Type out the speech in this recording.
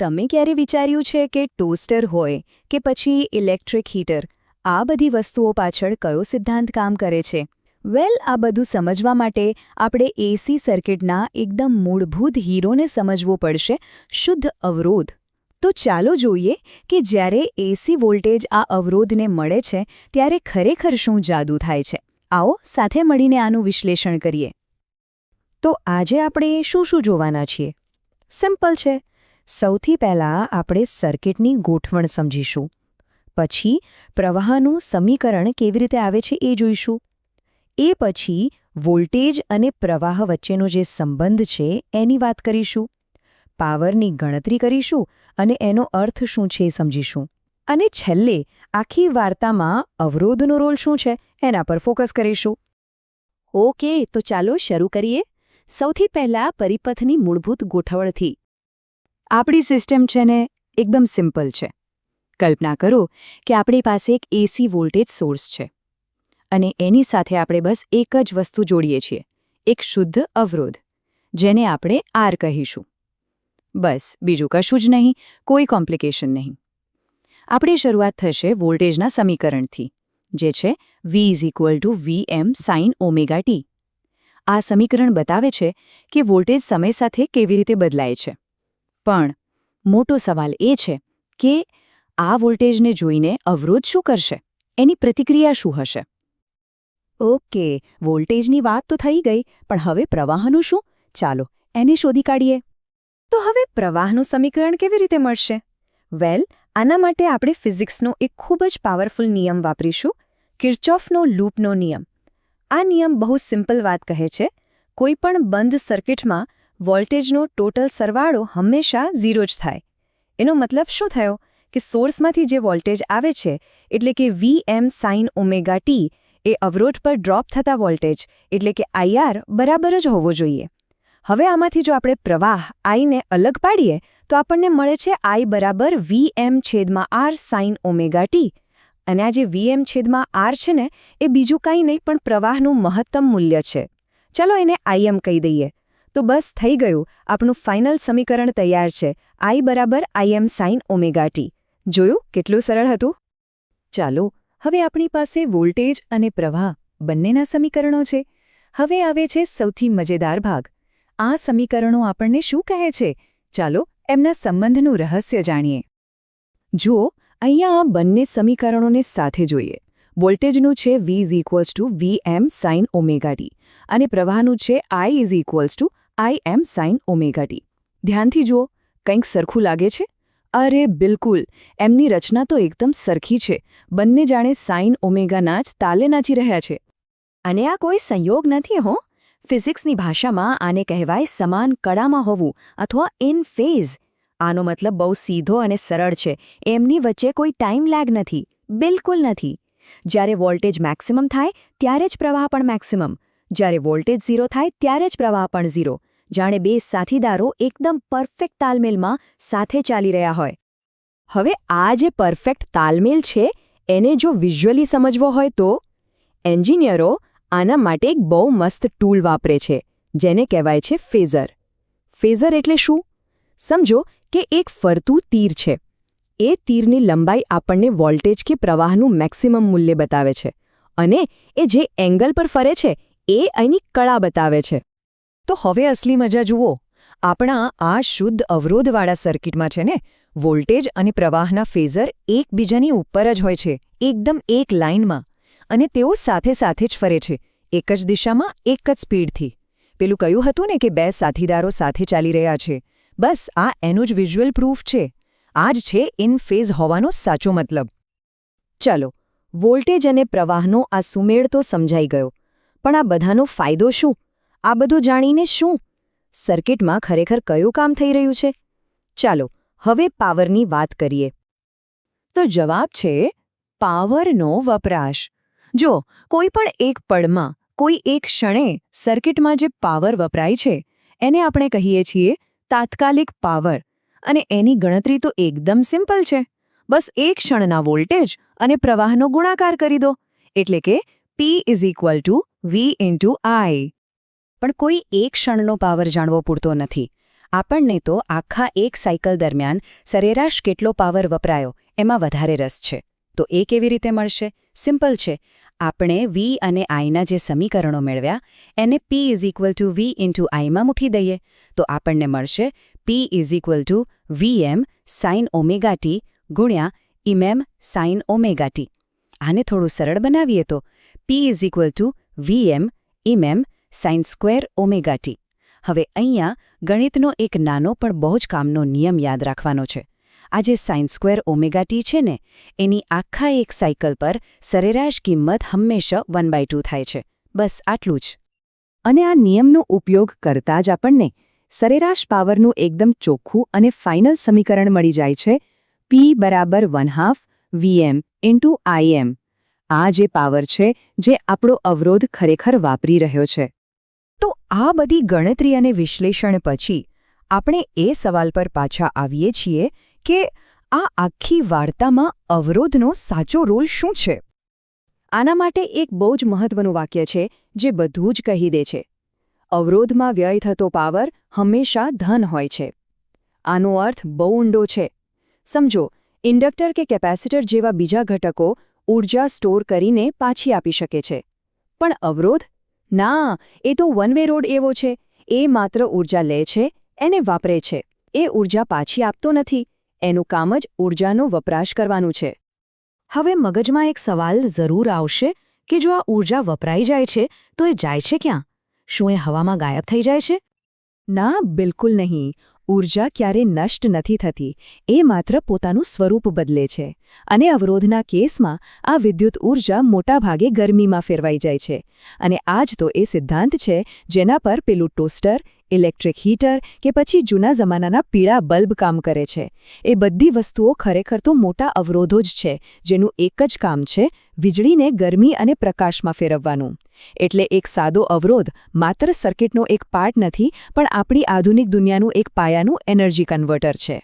તમે ક્યારે વિચાર્યું છે કે ટોસ્ટર હોય કે પછી ઇલેક્ટ્રિક હીટર આ બધી વસ્તુઓ પાછળ કયો સિદ્ધાંત કામ કરે છે? આ બધું સમજવા માટે આપણે એસી સર્કિટના એકદમ મૂળભૂત હીરોને સમજવો પડશે, શુદ્ધ અવરોધ. તો ચાલો જોઈએ કે જ્યારે એસી વોલ્ટેજ આ અવરોધને મળે છે ત્યારે ખરેખર શું જાદુ થાય છે. આવો સાથે મળીને આનું વિશ્લેષણ કરીએ. તો આજે આપણે શું જોવાના છીએ? સિમ્પલ છે. સૌથી પહેલાં આપણે સર્કિટની ગોઠવણ સમજીશું. પછી પ્રવાહનું સમીકરણ કેવી રીતે આવે છે એ જોઈશું. એ પછી વોલ્ટેજ અને પ્રવાહ વચ્ચેનો જે સંબંધ છે એની વાત કરીશું. પાવરની ગણતરી કરીશું અને એનો અર્થ શું છે એ સમજીશું. અને છેલ્લે આખી વાર્તામાં અવરોધનો રોલ શું છે એના પર ફોકસ કરીશું. ઓકે, તો ચાલો શરૂ કરીએ. સૌથી પહેલાં પરિપથની મૂળભૂત ગોઠવણથી. આપણી સિસ્ટમ છે ને એકદમ સિમ્પલ છે. કલ્પના કરો કે આપણી પાસે એક એસી વોલ્ટેજ સોર્સ છે અને એની સાથે આપણે બસ એક જ વસ્તુ જોડીએ છીએ, એક શુદ્ધ અવરોધ, જેને આપણે આર કહીશું. બસ, બીજું કશું જ નહીં, કોઈ કોમ્પ્લિકેશન નહીં. આપણી શરૂઆત થશે વોલ્ટેજના સમીકરણથી, જે છે V=Vm sin ωt. આ સમીકરણ બતાવે છે કે વોલ્ટેજ સમય સાથે કેવી રીતે બદલાય છે. પણ મોટો સવાલ એ છે કે આ વોલ્ટેજને જોઈને અવરોધ શું કરશે? એની પ્રતિક્રિયા શું હશે? ઓકે, વોલ્ટેજની વાત તો થઈ ગઈ, પણ હવે પ્રવાહનું શું? ચાલો એને શોધી કાઢીએ. તો હવે પ્રવાહનું સમીકરણ કેવી રીતે મળશે? આના માટે આપણે ફિઝિક્સનો એક ખૂબ જ પાવરફુલ નિયમ વાપરીશું, કિર્ચોફનો લૂપનો નિયમ. આ નિયમ બહુ સિમ્પલ વાત કહે છે, કોઈપણ બંધ સર્કિટમાં વોલ્ટેજનો ટોટલ સરવાળો હંમેશા 0 જ થાય. એનો મતલબ શું થયો કે સોર્સમાંથી જે વોલ્ટેજ આવે છે, એટલે કે Vm sin ωt, એ અવરોધ પર ડ્રોપ થતા વોલ્ટેજ એટલે કે IR બરાબર જ હોવો જોઈએ. હવે આમાંથી જો આપણે પ્રવાહ I ને અલગ પાડીએ તો આપણને મળે છે I બરાબર Vm/R sin ωt. અને આ જે Vm/R છે ને એ બીજું કંઈ નહીં પણ પ્રવાહનું મહત્તમ મૂલ્ય છે. ચાલો એને Im કહી દઈએ. તો બસ થઈ ગયું, આપણું ફાઇનલ સમીકરણ તૈયાર છે, I બરાબર Im sin ωt. જોયું કેટલું સરળ હતું? ચાલો હવે આપણી પાસે વોલ્ટેજ અને પ્રવાહ બંનેના સમીકરણો છે. હવે આવે છે સૌથી મજેદાર ભાગ. આ સમીકરણો આપણને શું કહે છે? ચાલો એમના સંબંધનું રહસ્ય જાણીએ. જુઓ, અહીંયા આ બંને સમીકરણોને સાથે જોઈએ. વોલ્ટેજનું છે V=Vm sin ωt અને પ્રવાહનું છે I=Im sin ωt. ધ્યાનથી જુઓ, કંઈક સરખું લાગે છે? અરે બિલકુલ, એમની રચના તો એકદમ સરખી છે. બંને જાણે સાઇન ઓમેગાના જ તાલે નાચી રહ્યા છે. અને આ કોઈ સંયોગ નથી હો. ફિઝિક્સની ભાષામાં આને કહેવાય સમાન કળામાં હોવું અથવા ઇન ફેઝ. આનો મતલબ બહુ સીધો અને સરળ છે. એમની વચ્ચે કોઈ ટાઈમ લેગ નથી, બિલકુલ નથી. જ્યારે વોલ્ટેજ મેક્સિમમ થાય ત્યારે જ પ્રવાહ પણ મેક્સિમમ, જ્યારે વોલ્ટેજ 0 થાય ત્યારે જ પ્રવાહ પણ 0. જાણે બે સાથીદારો એકદમ પરફેક્ટ તાલમેલમાં સાથે ચાલી રહ્યા હોય. હવે આ જે પરફેક્ટ તાલમેલ છે એને જો વિઝ્યુઅલી સમજવો હોય તો એન્જિનિયરો આના માટે એક બહુ મસ્ત ટૂલ વાપરે છે, જેને કહેવાય છે ફેઝર. ફેઝર એટલે શું? સમજો કે એક ફરતું તીર છે. એ તીરની લંબાઈ આપણને વોલ્ટેજ કે પ્રવાહનું મેક્સિમમ મૂલ્ય બતાવે છે અને એ જે એંગલ પર ફરે છે એ અહીંની કળા બતાવે છે. તો હવે અસલી મજા જુઓ. આપણા આ શુદ્ધ અવરોધવાળા સર્કિટમાં છે ને, વોલ્ટેજ અને પ્રવાહના ફેઝર એકબીજાની ઉપર જ હોય છે, એકદમ એક લાઇનમાં. અને તેઓ સાથે સાથે જ ફરે છે, એક જ દિશામાં, એક જ સ્પીડથી. પેલું કહ્યું હતું ને કે બે સાથીદારો સાથે ચાલી રહ્યા છે, બસ આ એનું જ વિઝ્યુઅલ પ્રૂફ છે. આ જ છે ઇન ફેઝ હોવાનો સાચો મતલબ. ચાલો, વોલ્ટેજ અને પ્રવાહનો આ સુમેળ તો સમજાઈ ગયો, પણ આ બધાનો ફાયદો શું? આ બધું જાણીને શું? સર્કિટમાં ખરેખર કયું કામ થઈ રહ્યું છે? ચાલો હવે પાવરની વાત કરીએ. તો જવાબ છે પાવરનો વપરાશ. જો કોઈ પણ એક પળમાં, કોઈ એક ક્ષણે સર્કિટમાં જે પાવર વપરાય છે એને આપણે કહીએ છીએ તાત્કાલિક પાવર. અને એની ગણતરી તો એકદમ સિમ્પલ છે. બસ એક ક્ષણના વોલ્ટેજ અને પ્રવાહનો ગુણાકાર કરી દો, એટલે કે P=V × I. પણ કોઈ એક ક્ષણનો પાવર જાણવો પૂરતો નથી. આપણને તો આખા એક સાયકલ દરમિયાન સરેરાશ કેટલો પાવર વપરાયો એમાં વધારે રસ છે. તો એ કેવી રીતે મળશે? સિમ્પલ છે. આપણે V અને Iના જે સમીકરણો મેળવ્યા એને P = V × I માં મૂકી દઈએ તો આપણને મળશે P = Vm sin ωt ગુણ્યા Im sin ωt. આને થોડું સરળ બનાવીએ તો P = Vm Im sin square ωt. હવે અહીંયા ગણિતનો એક નાનો પણ બહુ જ કામનો નિયમ યાદ રાખવાનો છે. આ જે સાઇન સ્ક્વેર ωt છે ને એની આખા એક સાયકલ પર સરેરાશ કિંમત હંમેશા 1/2 થાય છે. બસ આટલું જ. અને આ નિયમનો ઉપયોગ કરતાં જ આપણને સરેરાશ પાવરનું એકદમ ચોખ્ખું અને ફાઇનલ સમીકરણ મળી જાય છે. P = 1/2 Vm × Im. આ જે પાવર છે જે આપણો અવરોધ ખરેખર વાપરી રહ્યો છે. તો આ બધી ગણતરી અને વિશ્લેષણ પછી આપણે એ સવાલ પર પાછા આવીએ છીએ કે આ આખી વાર્તામાં અવરોધનો સાચો રોલ શું છે? આના માટે એક બહુ જ મહત્વનું વાક્ય છે જે બધું જ કહી દે છે. અવરોધમાં વ્યય થતો પાવર હંમેશા ધન હોય છે. આનો અર્થ બહુ ઊંડો છે. સમજો, ઇન્ડક્ટર કે કેપેસિટર જેવા બીજા ઘટકો ઊર્જા સ્ટોર કરીને પાછી આપી શકે છે. પણ અવરોધ? ના, એ તો વન વે રોડ એવો છે. એ માત્ર ઊર્જા લે છે, એને વાપરે છે. એ ઊર્જા પાછી આપતો નથી. એનું કામ જ ઊર્જાનો વપરાશ કરવાનું છે. હવે મગજમાં એક સવાલ જરૂર આવશે કે જો આ ઊર્જા વપરાઈ જાય છે તો એ જાય છે ક્યાં? શું એ હવામાં ગાયબ થઈ જાય છે? ના, બિલકુલ નહીં. ઊર્જા ક્યારે નષ્ટ નથી થતી. એ માત્ર પોતાનું સ્વરૂપ બદલે છે. અને અવરોધના કેસમાં આ વિદ્યુત ઊર્જા મોટાભાગે ગરમીમાં ફેરવાઈ જાય છે. અને આ જ તો એ સિદ્ધાંત છે જેના પર પેલું ટોસ્ટર, ઇલેક્ટ્રિક હીટર કે પછી જૂના જમાનાના પીળા બલ્બ કામ કરે છે. એ બધી વસ્તુઓ ખરેખર તો મોટા અવરોધો જ છે જેનું એક જ કામ છે વીજળીને ગરમી અને પ્રકાશમાં ફેરવવાનું. એટલે એક સાદો અવરોધ માત્ર સર્કિટનો એક પાર્ટ નથી પણ આપણી આધુનિક દુનિયાનું એક પાયાનું એનર્જી કન્વર્ટર છે.